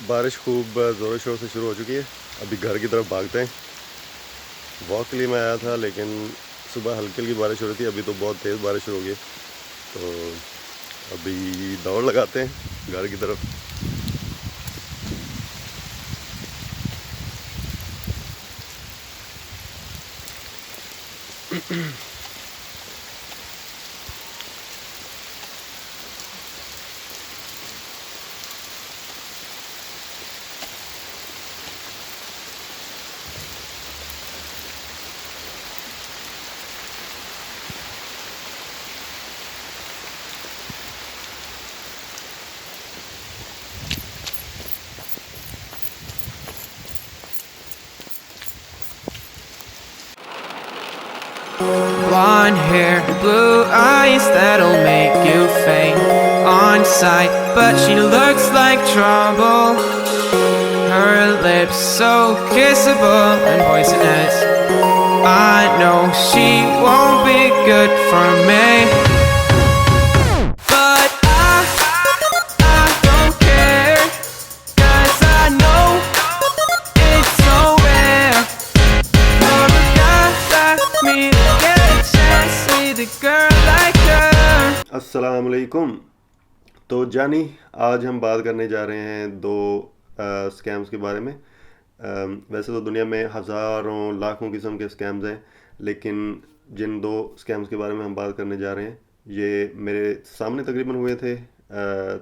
बारिश खूब ज़ोर शोर से शुरू हो चुकी है। अभी घर की तरफ भागते हैं। वॉक के लिए मैं आया था, लेकिन सुबह हल्की हल्की बारिश हो रही थी। अभी तो बहुत तेज़ बारिश शुरू हो गई। तो अभी दौड़ लगाते हैं घर की तरफ। Blonde hair, blue eyes that'll make you faint on sight, but she looks like trouble. Her lips so kissable and poisonous. I know she won't be good for me, but I don't care, 'cause I know it's so rare for a guy like me to get a chance with a girl like her. अस्सलाम वालेकुम। तो जानी, आज हम बात करने जा रहे हैं दो स्कैम्स के बारे में। वैसे तो दुनिया में हज़ारों लाखों किस्म के स्कैम्स हैं, लेकिन जिन दो स्कैम्स के बारे में हम बात करने जा रहे हैं, ये मेरे सामने तकरीबन हुए थे।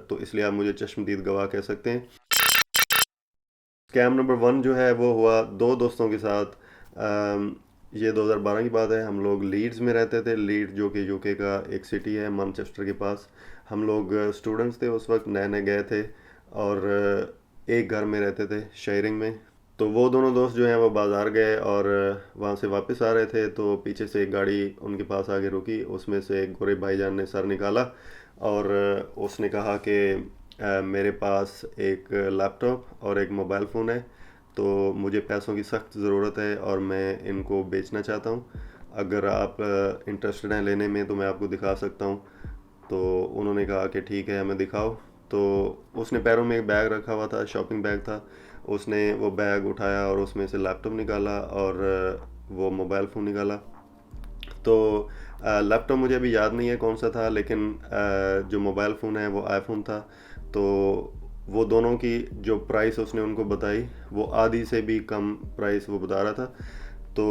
तो इसलिए आप मुझे चश्मदीद गवाह कह सकते हैं। स्कैम नंबर 1 जो है वो हुआ दो दोस्तों के साथ। ये 2012 की बात है। हम लोग लीड्स में रहते थे। लीड्स जो कि यूके का एक सिटी है, मैनचेस्टर के पास। हम लोग स्टूडेंट्स थे, उस वक्त नए नए गए थे और एक घर में रहते थे, शेयरिंग में। तो वो दोनों दोस्त जो हैं वो बाज़ार गए और वहाँ से वापस आ रहे थे, तो पीछे से एक गाड़ी उनके पास आके रुकी। उसमें से एक गोरे भाईजान ने सर निकाला और उसने कहा कि मेरे पास एक लैपटॉप और एक मोबाइल फ़ोन है, तो मुझे पैसों की सख्त ज़रूरत है और मैं इनको बेचना चाहता हूँ। अगर आप इंटरेस्टेड हैं लेने में तो मैं आपको दिखा सकता हूँ। तो उन्होंने कहा कि ठीक है, हमें दिखाओ। तो उसने पैरों में एक बैग रखा हुआ था, शॉपिंग बैग था। उसने वो बैग उठाया और उसमें से लैपटॉप निकाला और वो मोबाइल फ़ोन निकाला। तो लैपटॉप मुझे अभी याद नहीं है कौन सा था, लेकिन जो मोबाइल फ़ोन है वो आईफोन था। तो वो दोनों की जो प्राइस उसने उनको बताई, वो आधी से भी कम प्राइस वो बता रहा था। तो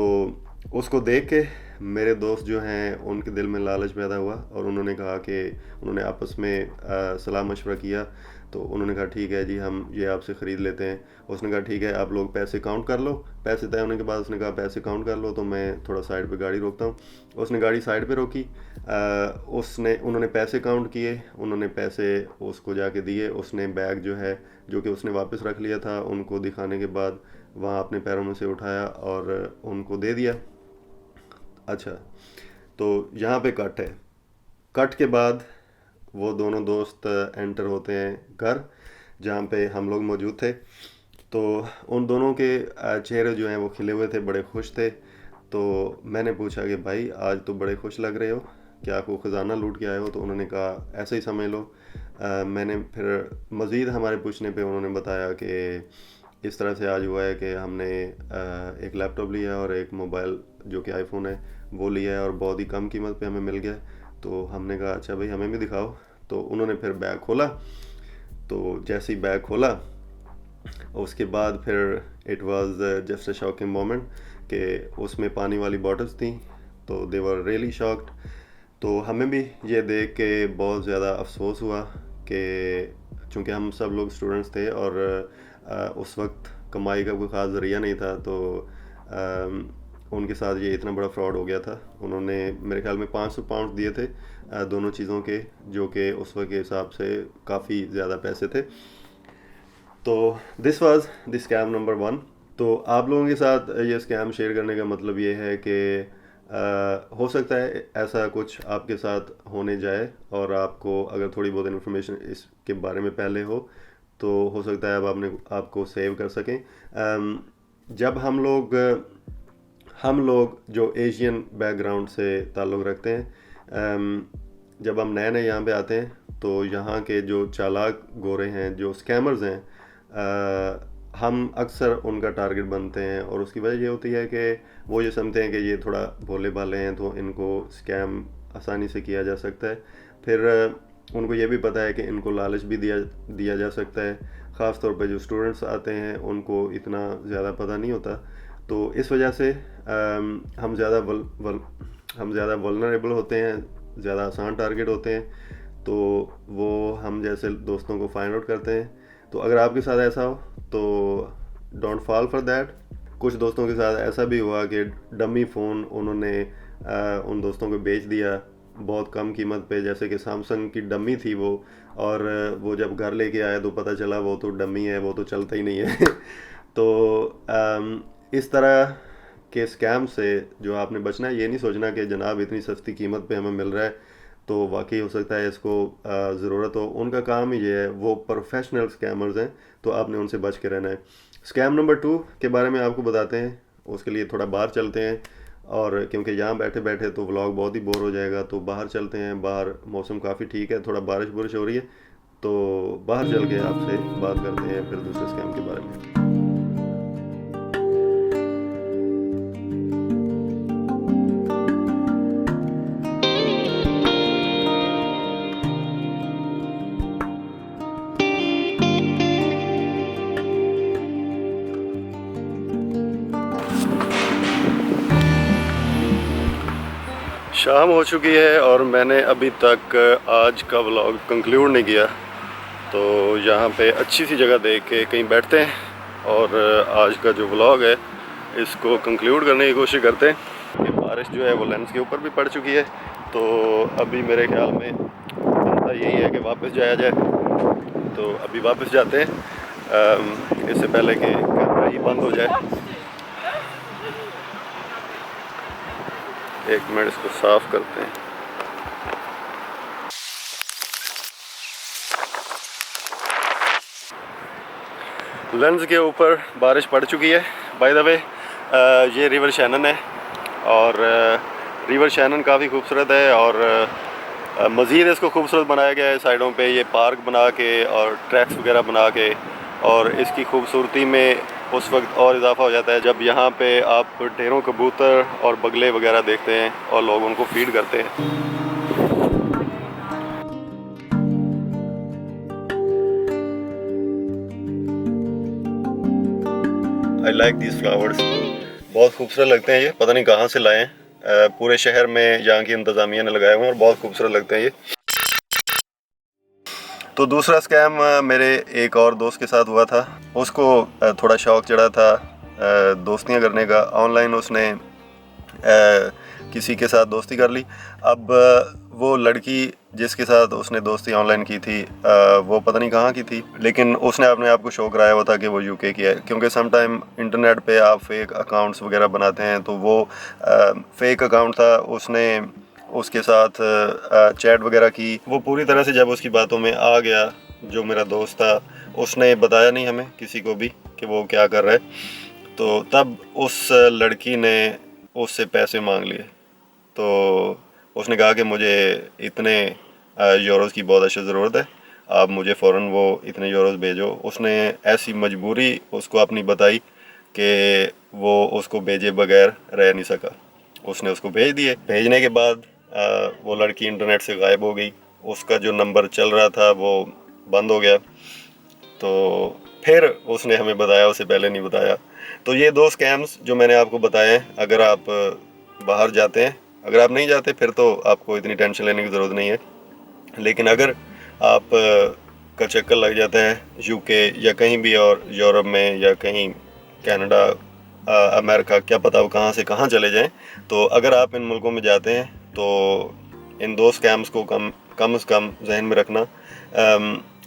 उसको देख के मेरे दोस्त जो हैं उनके दिल में लालच पैदा हुआ और उन्होंने कहा कि उन्होंने आपस में सलाह मशवरा किया। तो उन्होंने कहा ठीक है जी, हम ये आपसे ख़रीद लेते हैं। उसने कहा ठीक है, आप लोग पैसे काउंट कर लो। पैसे तय होने के बाद उसने कहा पैसे काउंट कर लो, तो मैं थोड़ा साइड पे गाड़ी रोकता हूँ। उसने गाड़ी साइड पे रोकी। उन्होंने पैसे काउंट किए, उन्होंने पैसे उसको जाके दिए। उसने बैग जो है, जो कि उसने वापस रख लिया था, उनको दिखाने के बाद वहाँ अपने पैरों में से उठाया और उनको दे दिया। अच्छा, तो यहाँ पे कट है। कट के बाद वो दोनों दोस्त एंटर होते हैं घर जहाँ पे हम लोग मौजूद थे। तो उन दोनों के चेहरे जो हैं वो खिले हुए थे, बड़े खुश थे। तो मैंने पूछा कि भाई, आज तो बड़े खुश लग रहे हो, क्या आपको ख़जाना लूट के आए हो? तो उन्होंने कहा ऐसे ही समझ लो। मैंने फिर मज़ीद हमारे पूछने पे उन्होंने बताया कि इस तरह से आज हुआ है कि हमने एक लैपटॉप लिया और एक मोबाइल जो कि आईफोन है वो लिया है और बहुत ही कम कीमत पे हमें मिल गया। तो हमने कहा अच्छा भाई, हमें भी दिखाओ। तो उन्होंने फिर बैग खोला। तो जैसे ही बैग खोला, उसके बाद फिर it was just a shocking moment कि उसमें पानी वाली बॉटल्स थी। तो दे वर रियली शॉक्ड। तो हमें भी ये देख के बहुत ज़्यादा अफसोस हुआ कि चूँकि हम सब लोग स्टूडेंट्स थे और उस वक्त कमाई का कोई ख़ास ज़रिया नहीं था। तो उनके साथ ये इतना बड़ा फ्रॉड हो गया था। उन्होंने मेरे ख्याल में 500 पाउंड दिए थे दोनों चीज़ों के, जो कि उस वक्त के हिसाब से काफ़ी ज़्यादा पैसे थे। तो this was the scam number 1। तो आप लोगों के साथ ये स्कैम शेयर करने का मतलब ये है कि हो सकता है ऐसा कुछ आपके साथ होने जाए और आपको अगर थोड़ी बहुत इन्फॉर्मेशन इसके बारे में पहले हो हो सकता है अब आपने आपको सेव कर सकें। जब हम लोग जो एशियन बैकग्राउंड से ताल्लुक़ रखते हैं, जब हम नए नए यहाँ पे आते हैं तो यहाँ के जो चालाक गोरे हैं, जो स्कैमर्स हैं, हम अक्सर उनका टारगेट बनते हैं, और उसकी वजह ये होती है कि वो ये समझते हैं कि ये थोड़ा भोले भाले हैं तो इनको स्कैम आसानी से किया जा सकता है। फिर उनको ये भी पता है कि इनको लालच भी दिया जा सकता है। ख़ास तौर पे जो स्टूडेंट्स आते हैं उनको इतना ज़्यादा पता नहीं होता, तो इस वजह से हम ज़्यादा वल्नरेबल होते हैं, ज़्यादा आसान टारगेट होते हैं, तो वो हम जैसे दोस्तों को फाइंड आउट करते हैं। तो अगर आपके साथ ऐसा हो तो डोंट फॉल फॉर दैट। कुछ दोस्तों के साथ ऐसा भी हुआ कि डमी फ़ोन उन्होंने उन दोस्तों को बेच दिया बहुत कम कीमत पे, जैसे कि सैमसंग की डमी थी वो, और वो जब घर लेके आए तो पता चला वो तो डमी है, वो तो चलता ही नहीं है। तो इस तरह के स्कैम से जो आपने बचना है, ये नहीं सोचना कि जनाब इतनी सस्ती कीमत पे हमें मिल रहा है तो वाकई हो सकता है इसको ज़रूरत हो। उनका काम ही ये है, वो प्रोफेशनल स्कैमर्स हैं, तो आपने उनसे बच के रहना है। स्कैम नंबर 2 के बारे में आपको बताते हैं, उसके लिए थोड़ा बाहर चलते हैं, और क्योंकि यहाँ बैठे बैठे तो व्लॉग बहुत ही बोर हो जाएगा, तो बाहर चलते हैं। बाहर मौसम काफ़ी ठीक है, थोड़ा बारिश बुरिश हो रही है, तो बाहर चल के आपसे बात करते हैं फिर दूसरे स्कैम के बारे में। शाम हो चुकी है और मैंने अभी तक आज का व्लॉग कंक्लूड नहीं किया, तो यहाँ पे अच्छी सी जगह देख के कहीं बैठते हैं और आज का जो व्लॉग है इसको कंक्लूड करने की कोशिश करते हैं। कि बारिश जो है वो लेंस के ऊपर भी पड़ चुकी है, तो अभी मेरे ख्याल में बनता यही है कि वापस जाया जाए, तो अभी वापस जाते हैं इससे पहले कि कैमरा ही बंद हो जाए। एक मिनट इसको साफ करते हैं। लेंस के ऊपर बारिश पड़ चुकी है। बाय द वे ये रिवर शैनन है, और रिवर शैनन काफ़ी खूबसूरत है, और मज़ीद इसको खूबसूरत बनाया गया है साइडों पे ये पार्क बना के और ट्रैक्स वगैरह बना के, और इसकी खूबसूरती में उस वक्त और इजाफा हो जाता है जब यहाँ पे आप ढेरों कबूतर और बगले वगैरह देखते हैं और लोग उनको फीड करते हैं। आई लाइक दीज फ्लावर्स, बहुत खूबसूरत लगते हैं ये, पता नहीं कहाँ से लाए हैं। पूरे शहर में यहाँ की इंतज़ामिया ने लगाए हुए हैं और बहुत खूबसूरत लगते हैं ये। तो दूसरा स्कैम मेरे एक और दोस्त के साथ हुआ था। उसको थोड़ा शौक़ चढ़ा था दोस्तियाँ करने का। ऑनलाइन उसने किसी के साथ दोस्ती कर ली। अब वो लड़की जिसके साथ उसने दोस्ती ऑनलाइन की थी वो पता नहीं कहाँ की थी, लेकिन उसने अपने आप को शो कराया हुआ था कि वो यूके की है, क्योंकि सम टाइम इंटरनेट पे आप फेक अकाउंट्स वगैरह बनाते हैं, तो वो फेक अकाउंट था। उसने उसके साथ चैट वगैरह की। वो पूरी तरह से जब उसकी बातों में आ गया, जो मेरा दोस्त था उसने बताया नहीं हमें किसी को भी कि वो क्या कर रहा है, तो तब उस लड़की ने उससे पैसे मांग लिए। तो उसने कहा कि मुझे इतने यूरोज़ की बहुत अच्छी ज़रूरत है, आप मुझे फ़ौरन वो इतने यूरोज़ भेजो। उसने ऐसी मजबूरी उसको अपनी बताई कि वो उसको भेजे बगैर रह नहीं सका। उसने उसको भेज दिए। भेजने के बाद वो लड़की इंटरनेट से गायब हो गई। उसका जो नंबर चल रहा था वो बंद हो गया। तो फिर उसने हमें बताया, उससे पहले नहीं बताया। तो ये 2 स्कैम्स जो मैंने आपको बताए हैं, अगर आप बाहर जाते हैं, अगर आप नहीं जाते फिर तो आपको इतनी टेंशन लेने की ज़रूरत नहीं है, लेकिन अगर आप का चक्कर लग जाता है यूके या कहीं भी और यूरोप में या कहीं कनाडा, अमेरिका, क्या पता वो कहाँ से कहाँ चले जाएं, तो अगर आप इन मुल्कों में जाते हैं तो इन 2 स्कैम्स को कम से कम जहन में रखना।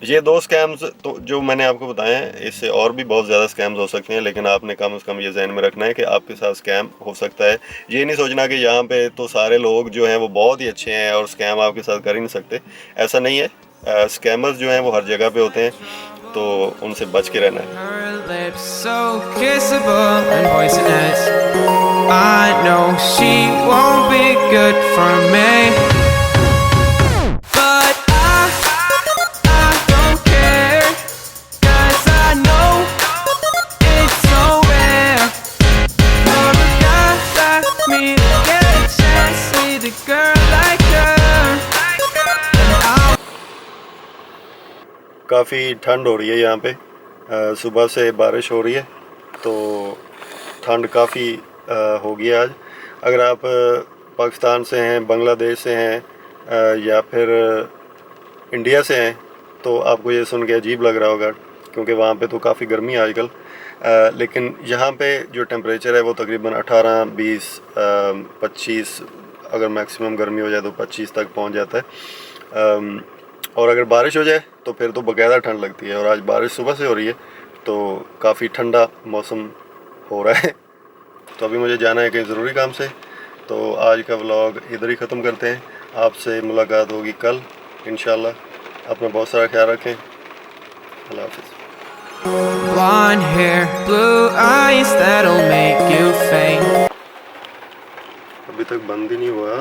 ये 2 स्कैम्स तो जो मैंने आपको बताए हैं, इससे और भी बहुत ज़्यादा स्कैम्स हो सकते हैं, लेकिन आपने कम से कम ये जहन में रखना है कि आपके साथ स्कैम हो सकता है। ये नहीं सोचना कि यहाँ पे तो सारे लोग जो हैं वो बहुत ही अच्छे हैं और स्कैम आपके साथ कर ही नहीं सकते। ऐसा नहीं है। स्कैमर्स जो हैं वो हर जगह पे होते हैं, तो उनसे बच के रहना है। Her lips so kissable and poisonous. I know she won't be good for me, but I don't care, 'cause I know काफ़ी ठंड हो रही है यहाँ पे। सुबह से बारिश हो रही है तो ठंड काफ़ी हो गई है आज। अगर आप पाकिस्तान से हैं, बांग्लादेश से हैं या फिर इंडिया से हैं तो आपको ये सुन के अजीब लग रहा होगा, क्योंकि वहाँ पे तो काफ़ी गर्मी है आजकल। लेकिन यहाँ पे जो टेम्परेचर है वो तकरीबन 18, 20, 25, अगर मैक्सिमम गर्मी हो जाए तो 25 तक पहुँच जाता है। और अगर बारिश हो जाए तो फिर तो बाकायदा ठंड लगती है, और आज बारिश सुबह से हो रही है तो काफ़ी ठंडा मौसम हो रहा है। तो अभी मुझे जाना है कहीं ज़रूरी काम से, तो आज का व्लॉग इधर ही ख़त्म करते हैं। आपसे मुलाकात होगी कल इंशाल्लाह। अपना बहुत सारा ख्याल रखें। अल्लाह हाफ़िज़। Blonde hair, blue eyes that'll make you faint. अभी तक बंद ही नहीं हुआ।